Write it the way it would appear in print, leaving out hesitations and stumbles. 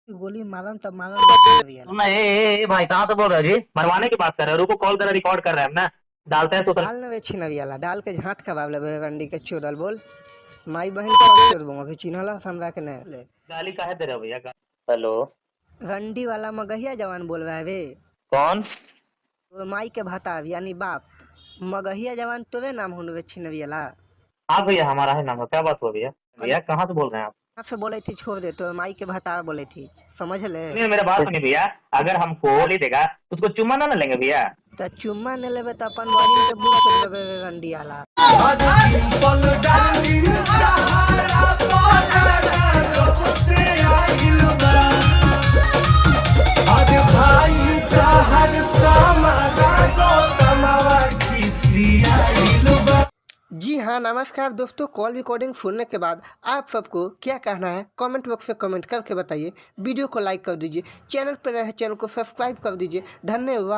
गोली मारम तब मारम भैया। मैं भाई कहाँ से बोल रहे हो जी? मरवाने की बात कर रहे हो? रुको, कॉल कर रिकॉर्ड कर रहे हैं हम ना। डालते हैं सोशल। डाल न छिनवियाला डाल के झाट खबाब ले रंडी के चोदल बोल माई बहन का चोद दूंगा फिर चिन्हला समझा के नहीं ले। गाली काहे दे रहे हो भैया? हेलो। रंडी वाला मगहिया जवान बोल रहा है बे। कौन? तो माई के भताब यानी बाप मगहिया जवान तोरे नाम हुन छिनवियाला। हाँ भैया, हमारा है नाम। क्या बात हुआ भैया? भैया कहाँ से बोल रहे हैं आप? कहाँ से बोले थी छोड़ दे तो माई के भताब बोले थी समझ ले। सुनिए, मेरा बात सुनिए भैया। अगर हमको गोली देगा तो उसको चुम्मा ना लेंगे भैया। तो चुम्मा ने लेबे तो अपन बहिन के बुरा कर देबे रंडी वाला। जी हाँ नमस्कार दोस्तों, कॉल रिकॉर्डिंग सुनने के बाद आप सबको क्या कहना है कमेंट बॉक्स में कमेंट करके बताइए। वीडियो को लाइक कर दीजिए, चैनल पर नए हैं चैनल को सब्सक्राइब कर दीजिए। धन्यवाद।